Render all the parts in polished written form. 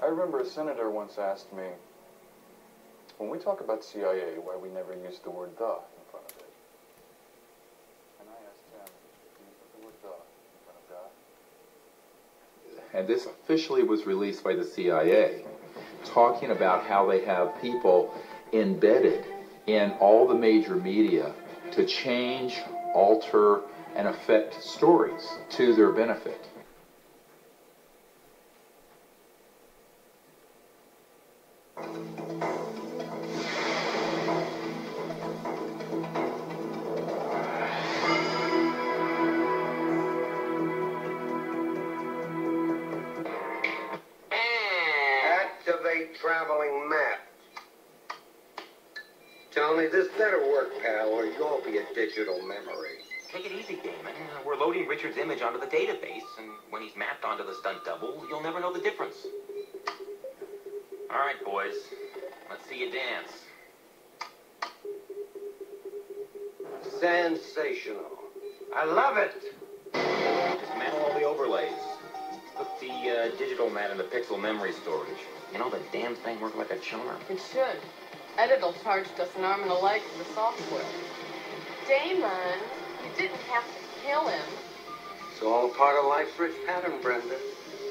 I remember a senator once asked me, when we talk about CIA, why we never use the word "the" in front of it. And I asked him, do you put the word "the" in front of "da"? And this officially was released by the CIA, talking about how they have people embedded in all the major media to change, alter, and affect stories to their benefit. Activate traveling map. Tony, this better work, pal, or you'll be a digital memory. Take it easy, Damon. We're loading Richard's image onto the database, and when he's mapped onto the stunt double, you'll never know the difference. All right, boys. Let's see you dance. Sensational. I love it. Dismantle all the overlays. Put the digital mat in the pixel memory storage. You know, the damn thing worked like a charm. It should. Edit'll charge us an arm and a leg for the software. Damon, you didn't have to kill him. It's all a part of life's rich pattern, Brenda.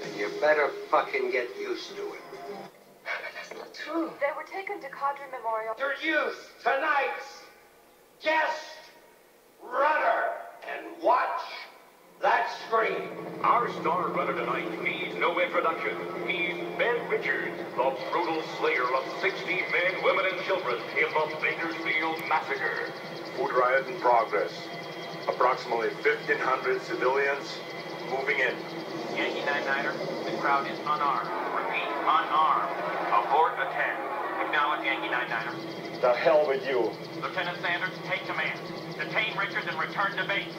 And you better fucking get used to it. That's not true. They were taken to Cadre Memorial. Introduce tonight's guest runner and watch that screen. Our star runner tonight needs no introduction. He's Ben Richards, the brutal slayer of 60 men, women, and children in the Bakersfield Massacre. Food riot in progress. Approximately 1,500 civilians moving in. Yankee 9-9er, the crowd is unarmed. Repeat, unarmed. Abort attack. Acknowledge Yankee 9-9er. The hell with you. Lieutenant Sanders, take command. Detain Richards and return to base.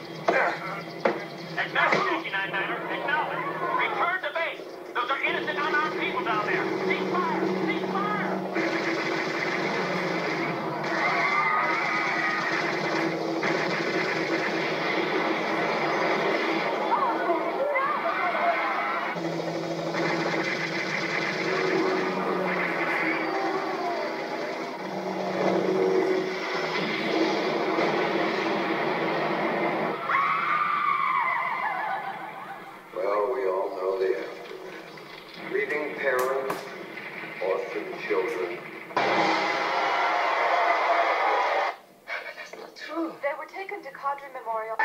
Acknowledge, Yankee 9-9er. Acknowledge. Return to base. Those are innocent, unarmed people down there. Cease fire. Cease fire. Well, we all know the aftermath. Grieving parents, orphan children. That's not true. They were taken to Cadre Memorial.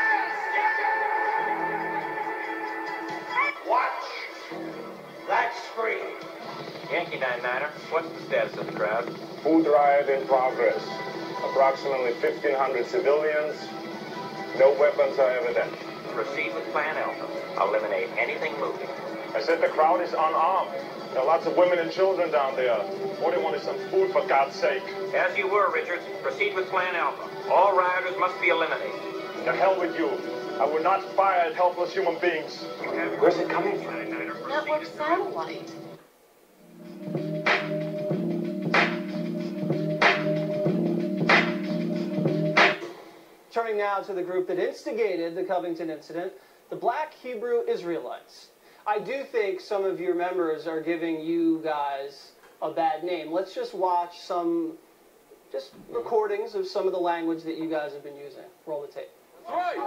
Watch that screen. Yankee 9-9er, what's the status of the crowd? Food riot in progress. Approximately 1,500 civilians. No weapons are evident. Proceed with Plan Alpha. Eliminate anything moving. I said the crowd is unarmed. There are lots of women and children down there. All they want is some food, for God's sake. As you were, Richards. Proceed with Plan Alpha. All rioters must be eliminated. The hell with you. I will not fire at helpless human beings. Where's it coming from? Network satellite. Turning now to the group that instigated the Covington incident, the Black Hebrew Israelites. I do think some of your members are giving you guys a bad name. Let's just watch some recordings of some of the language that you guys have been using. Roll the tape. Right.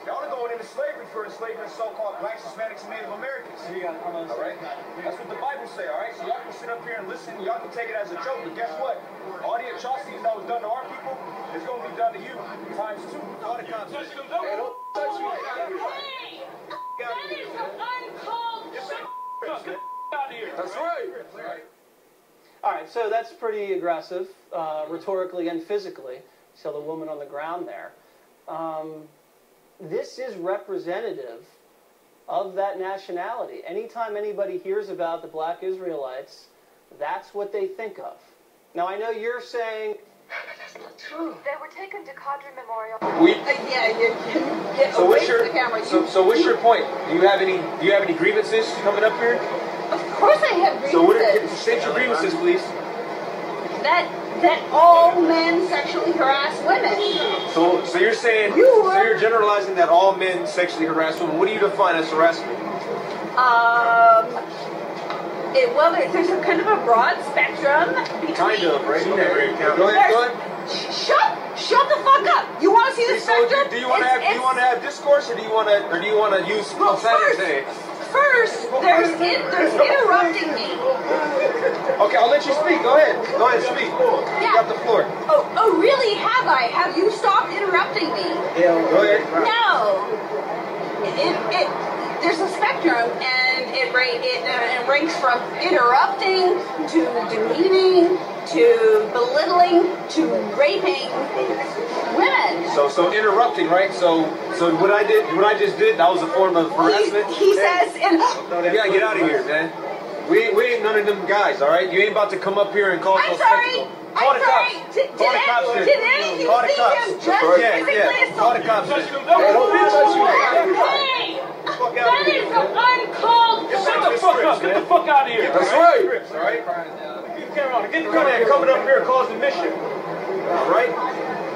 Y'all are going into slavery for enslaving so-called blacks, Hispanics, and Native Americans. You got it. All right? That's what the Bible say, all right? So y'all can sit up here and listen. Y'all can take it as a joke, but guess what? All the atrocities that was done to our people is going to be done to you times 2. All the consequences. Hey, don't touch me. Hey! That is uncalled shit. That's right. All right, so that's pretty aggressive, rhetorically and physically. You saw the woman on the ground there. This is representative of that nationality. Anytime anybody hears about the Black Israelites, that's what they think of. Now, I know you're saying... That's not true. They were taken to Cadre Memorial. So what's your so what's your point? Do you have any grievances coming up here? Of course I have grievances. So what state your grievances, please? That all men sexually harass women. So you're saying so you're generalizing that all men sexually harass women. What do you define as harassment? Well, there's a kind of a broad spectrum between... Kind of, right? You never count. Go ahead. Shut the fuck up! You want to see the spectrum? Do you want to have discourse, or do you want to use profanity? First, there's interrupting me. Okay, I'll let you speak. Go ahead. Go ahead, speak. Yeah. You got the floor. Oh, really? Have I? Have you stopped interrupting me? Yeah. Go ahead. No. There's a spectrum, and it ranks from interrupting to demeaning to belittling to raping women. So interrupting, right? So what I just did, that was a form of harassment. He says, yeah, get out of here, man. We ain't none of them guys, all right? You ain't about to come up here and call us spectacle. Call the cops. Call the cops. Did any of you Call the see cops. him just physically Call the cops. Hey, that is an uncalled. Shut the fuck up. Get the fuck out of here. That's right. All right. Get coming up here causing mission. All right.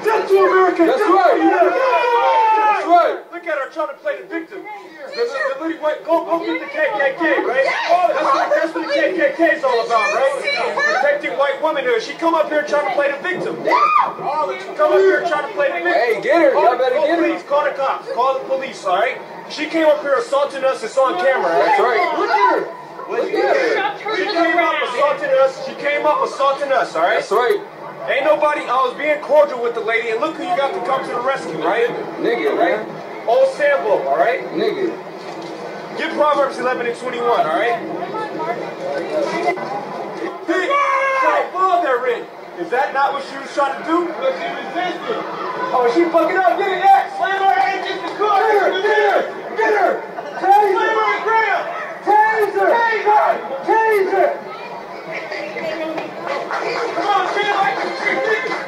Death to America. That's right. That's right. Look at her trying to play the victim. The lady white, go get the KKK, right? That's what the KKK is all about, right? Protecting white womanhood. She come up here trying to play the victim. She come up here trying to play the victim. Hey, get her. Y'all better get her. Please call the cops. Call the police, all right? She came up here assaulting us. It's on camera. That's right. Look at her. She came up assaulting us. She came up assaulting us, all right? That's right. Ain't nobody, I was being cordial with the lady, and look who you got to come to the rescue, right? Nigga, right? Old Sambo, all right? Nigga. Get Proverbs 11 and 21, all right? How far they're in. Is that not what she was trying to do? But she resisted. Oh, she fucking up. Get it, yeah. Slam her head against the car. Get her, get her, get her. Taser. Slam her on the ground. Taser. Taser. Taser. Come on, stand like this.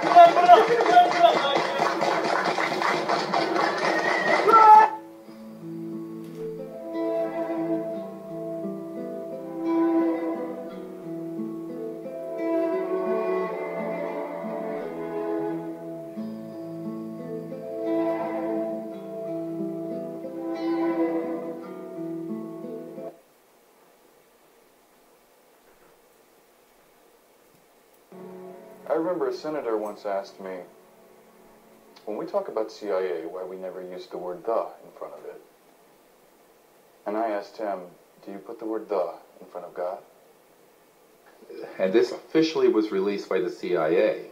Put it up. Put it up. I remember a senator once asked me, when we talk about CIA, why we never use the word the in front of it. And I asked him, do you put the word the in front of God? And this officially was released by the CIA,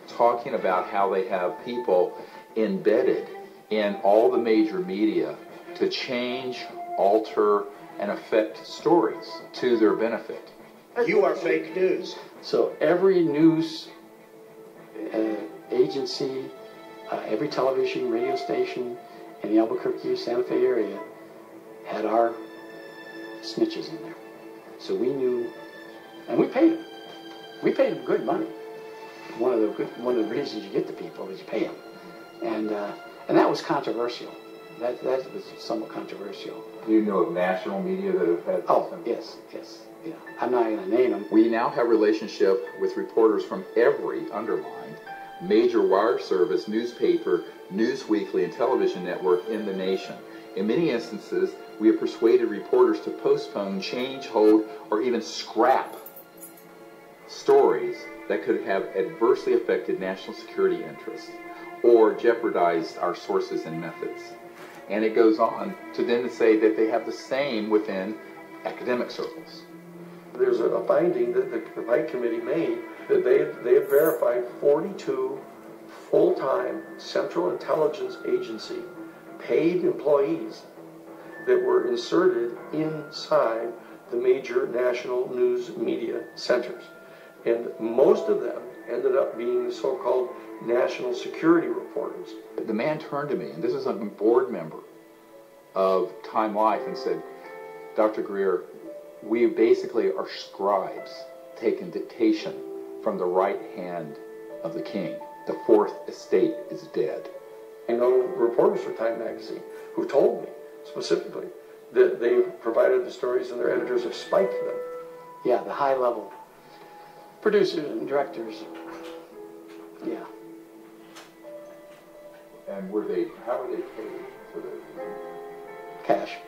talking about how they have people embedded in all the major media to change, alter, and affect stories to their benefit. You are fake news. So every news agency, every television, radio station in the Albuquerque, Santa Fe area had our snitches in there. So we knew, and we paid them. We paid them good money. One of the reasons you get the people is you pay them, and that was controversial. That was somewhat controversial. Do you know of national media that have had? Oh, yes. Yeah, I'm not going to name them. We now have relationship with reporters from every underlined major wire service, newspaper, news weekly, and television network in the nation. In many instances, we have persuaded reporters to postpone, change, hold, or even scrap stories that could have adversely affected national security interests or jeopardized our sources and methods. And it goes on to then say that they have the same within academic circles. There's a finding that the White Committee made that they have verified 42 full-time Central Intelligence Agency paid employees that were inserted inside the major national news media centers. And most of them ended up being the so-called national security reporters. The man turned to me, and this is a board member of Time Life, and said, Dr. Greer, we basically are scribes taking dictation from the right hand of the king. The fourth estate is dead. I know reporters for Time magazine who told me specifically that they provided the stories and their editors have spiked them. Yeah, the high level producers and directors. Yeah. And how were they paid for this? Cash.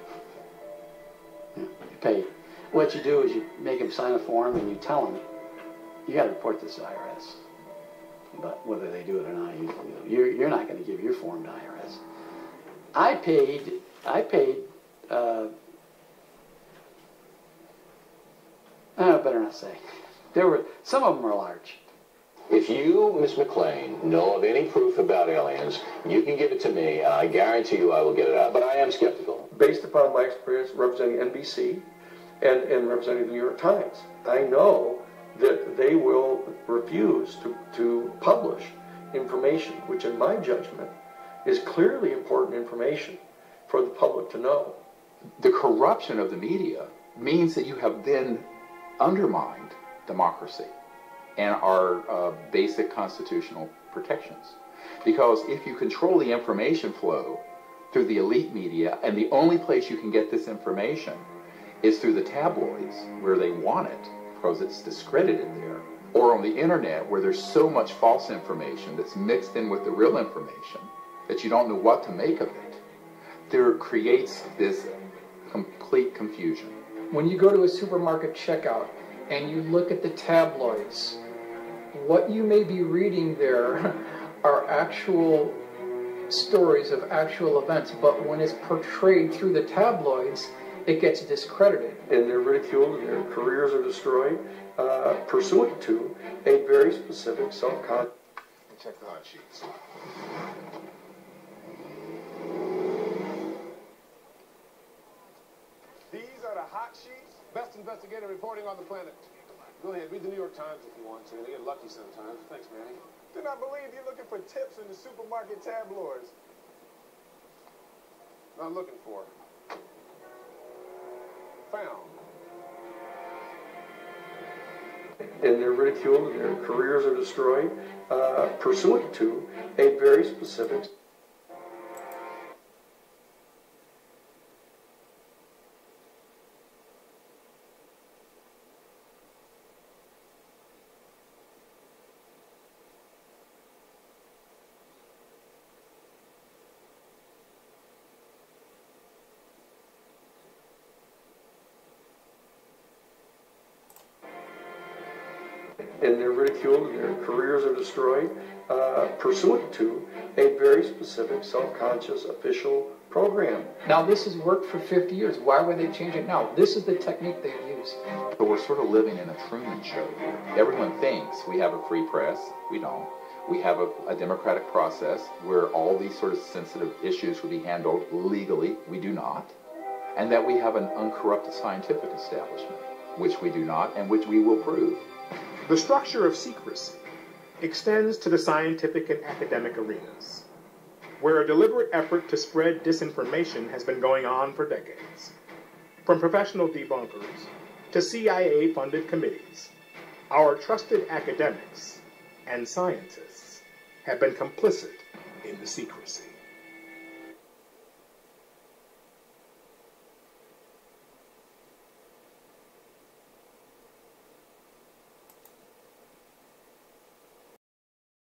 Yeah, you paid. what you do is you make them sign a form and you tell them, you got to report this to IRS. But whether they do it or not, you're not going to give your form to IRS. I paid, better not say. Some of them were large. If you, Ms. McClain, know of any proof about aliens, you can give it to me, and I guarantee you I will get it out. But I am skeptical. Based upon my experience representing NBC and representing the New York Times, I know that they will refuse to publish information, which in my judgment is clearly important information for the public to know. The corruption of the media means that you have then undermined democracy and our basic constitutional protections. Because if you control the information flow through the elite media, and the only place you can get this information is through the tabloids, where they want it, because it's discredited there, or on the internet, where there's so much false information that's mixed in with the real information that you don't know what to make of it, there creates this complete confusion. When you go to a supermarket checkout and you look at the tabloids, what you may be reading there are actual stories of actual events, but when it's portrayed through the tabloids, it gets discredited. And they're ridiculed and their careers are destroyed pursuant to a very specific self-concept. Check the hot sheets. These are the hot sheets. Best investigator reporting on the planet. Go ahead, read the New York Times if you want to. They get lucky sometimes. Thanks, Manny. Do not believe you're looking for tips in the supermarket tabloids. Not looking for. Found. And they're ridiculed and their careers are destroyed pursuant to a very specific. And they're ridiculed and their careers are destroyed pursuant to a very specific self-conscious official program. Now this has worked for 50 years. Why would they change it now? This is the technique they use. But we're sort of living in a Truman Show. Everyone thinks we have a free press. We don't. We have a democratic process where all these sort of sensitive issues would be handled legally. We do not. And that we have an uncorrupted scientific establishment, which we do not, and which we will prove. The structure of secrecy extends to the scientific and academic arenas, where a deliberate effort to spread disinformation has been going on for decades. From professional debunkers to CIA-funded committees, our trusted academics and scientists have been complicit in the secrecy.